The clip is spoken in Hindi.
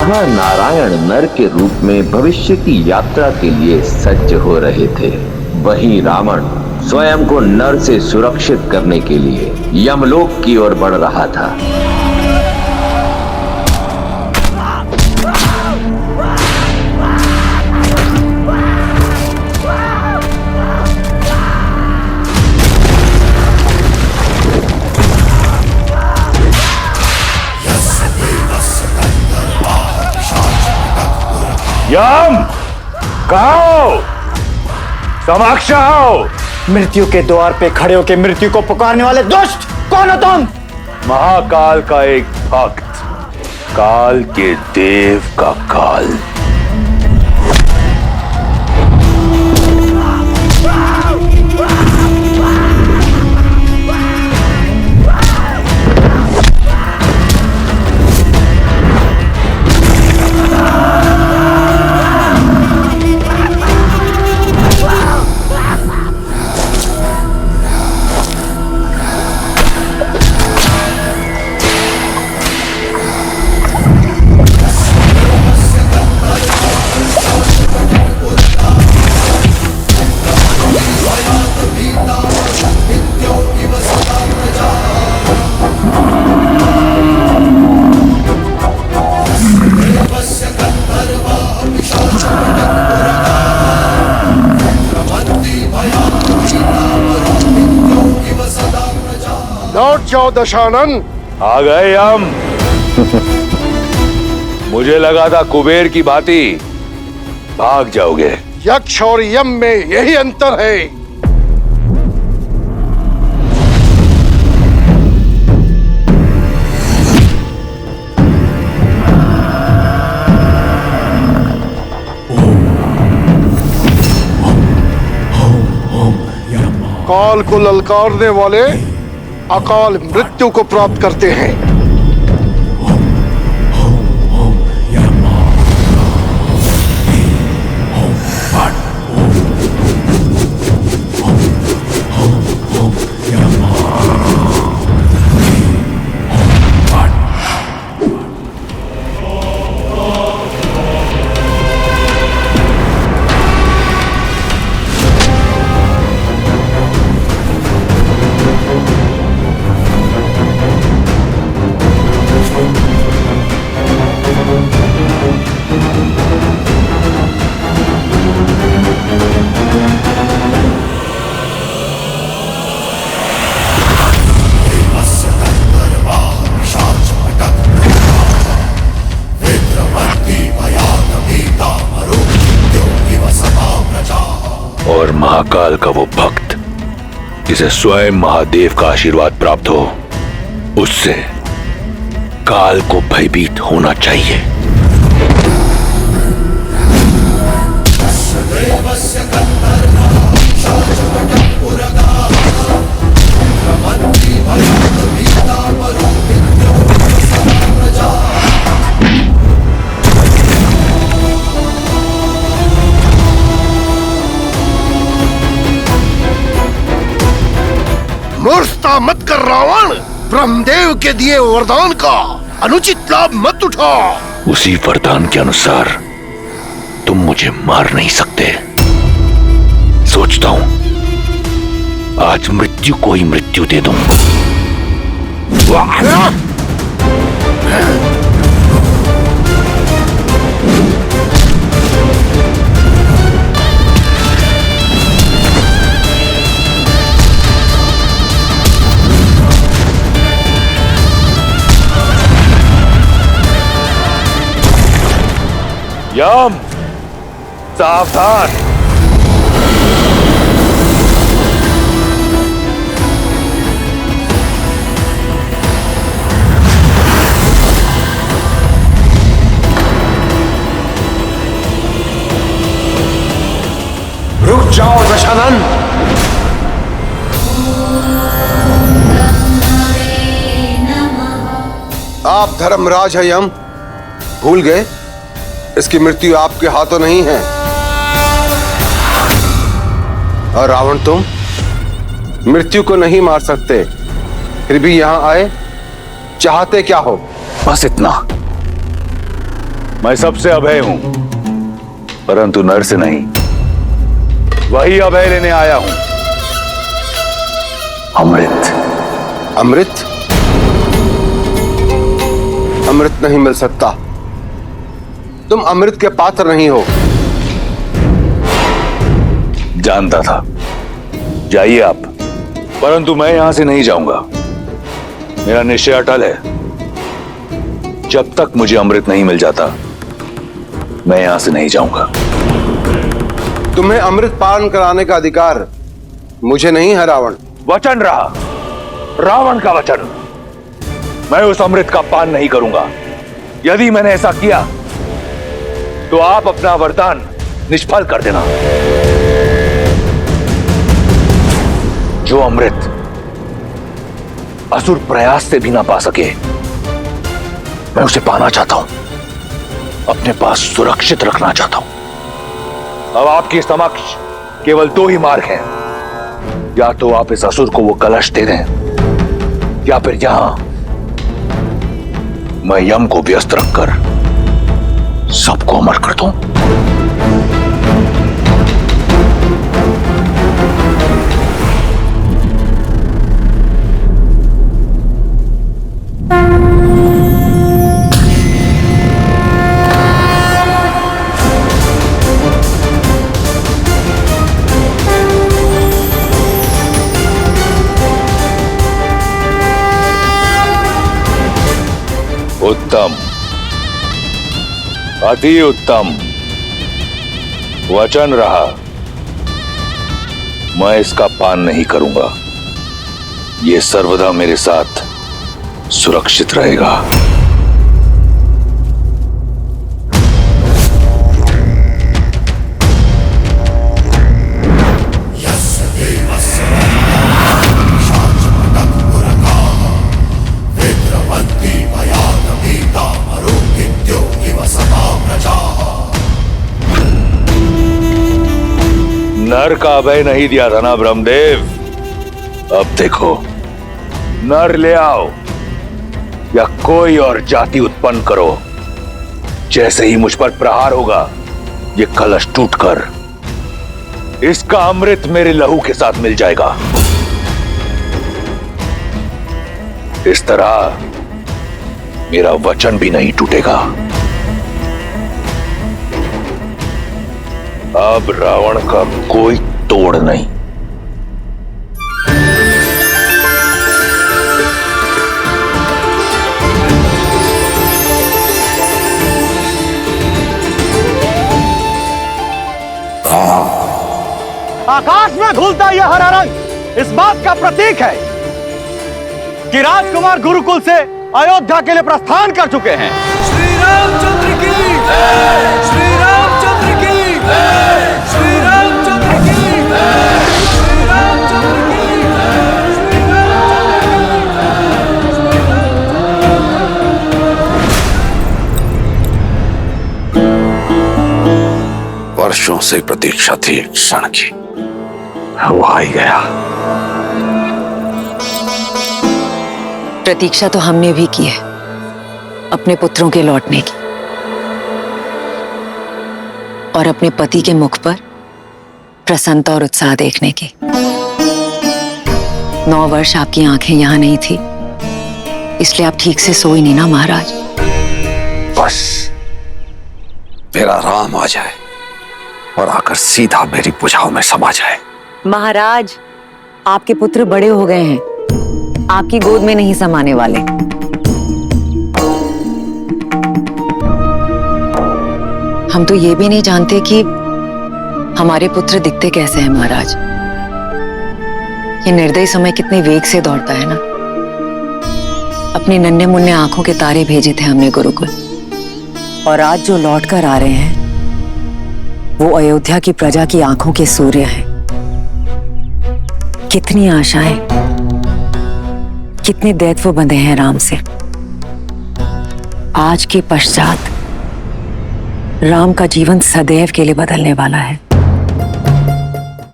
ब्रह्मा नारायण नर के रूप में भविष्य की यात्रा के लिए सज्ज हो रहे थे, वहीं रावण स्वयं को नर से सुरक्षित करने के लिए यमलोक की ओर बढ़ रहा था। यम, कहो, समक्ष आओ। मृत्यु के द्वार पे खड़े होकर मृत्यु को पुकारने वाले दुष्ट कौन हो तुम? महाकाल का एक भक्त, काल के देव का काल। लौट जाओ दशानन। आ गए हम। मुझे लगा था कुबेर की भांति भाग जाओगे। यक्ष और यम में यही अंतर है। काल को ललकारने वाले अकाल मृत्यु को प्राप्त करते हैं। और महाकाल का वो भक्त जिसे स्वयं महादेव का आशीर्वाद प्राप्त हो, उससे काल को भयभीत होना चाहिए। मूर्खता मत कर रावण। ब्रह्मदेव के दिए वरदान का अनुचित लाभ मत उठा। उसी वरदान के अनुसार तुम मुझे मार नहीं सकते। सोचता हूं आज मृत्यु को ही मृत्यु दे दूं। यम, सावधान। रुक जाओ दशानन। आप धर्मराज है यम, भूल गए इसकी मृत्यु आपके हाथों नहीं है। और रावण तुम मृत्यु को नहीं मार सकते, फिर भी यहां आए, चाहते क्या हो? बस इतना। मैं सबसे अभय हूं, परंतु नर से नहीं। वही अभय लेने आया हूं, अमृत। अमृत? अमृत नहीं मिल सकता। तुम अमृत के पात्र नहीं हो। जानता था। जाइए आप, परंतु मैं यहां से नहीं जाऊंगा। मेरा निश्चय अटल है। जब तक मुझे अमृत नहीं मिल जाता, मैं यहां से नहीं जाऊंगा। तुम्हें अमृत पान कराने का अधिकार मुझे नहीं है रावण। वचन रहा, रावण का वचन। मैं उस अमृत का पान नहीं करूंगा। यदि मैंने ऐसा किया तो आप अपना वरदान निष्फल कर देना। जो अमृत असुर प्रयास से भी ना पा सके, मैं उसे पाना चाहता हूं, अपने पास सुरक्षित रखना चाहता हूं। अब आपके समक्ष केवल दो ही मार्ग हैं। या तो आप इस असुर को वो कलश दे दें, या फिर यहां मैं यम को व्यस्त रखकर सबको अमर कर दूं। उत्तम, अति उत्तम। वचन रहा, मैं इसका पान नहीं करूंगा। यह सर्वदा मेरे साथ सुरक्षित रहेगा। नर का अभय नहीं दिया था ना ब्रह्मदेव? अब देखो, नर ले आओ या कोई और जाति उत्पन्न करो, जैसे ही मुझ पर प्रहार होगा, ये कलश टूटकर इसका अमृत मेरे लहू के साथ मिल जाएगा। इस तरह मेरा वचन भी नहीं टूटेगा। अब रावण का कोई तोड़ नहीं। आकाश में घुलता यह हरा रंग इस बात का प्रतीक है कि राजकुमार गुरुकुल से अयोध्या के लिए प्रस्थान कर चुके हैं। श्री रामचंद्र की जय, श्री रामचंद्र की जय, श्री रामचंद्र की जय, श्री रामचंद्र की जय, श्री रामचंद्र। वर्षों से प्रतीक्षा थी एक क्षण की, वो आ ही गया। प्रतीक्षा तो हमने भी की है, अपने पुत्रों के लौटने की, और अपने पति के मुख पर प्रसन्नता और उत्साह देखने की। 9 वर्ष आपकी आंखें यहां नहीं थी, इसलिए आप ठीक से सोई नहीं ना महाराज। बस मेरा राम आ जाए और आकर सीधा मेरी भुजाओं में समा जाए। महाराज, आपके पुत्र बड़े हो गए हैं, आपकी गोद में नहीं समाने वाले। हम तो ये भी नहीं जानते कि हमारे पुत्र दिखते कैसे हैं महाराज। ये निर्दयी समय कितने वेग से दौड़ता है ना। अपने नन्हे मुन्ने आंखों के तारे भेजे थे हमने गुरुकुल, और आज जो लौट कर आ रहे हैं वो अयोध्या की प्रजा की आंखों के सूर्य हैं। कितनी आशाएं, कितने दैत्व बंधे हैं राम से। आज के पश्चात राम का जीवन सदैव के लिए बदलने वाला है।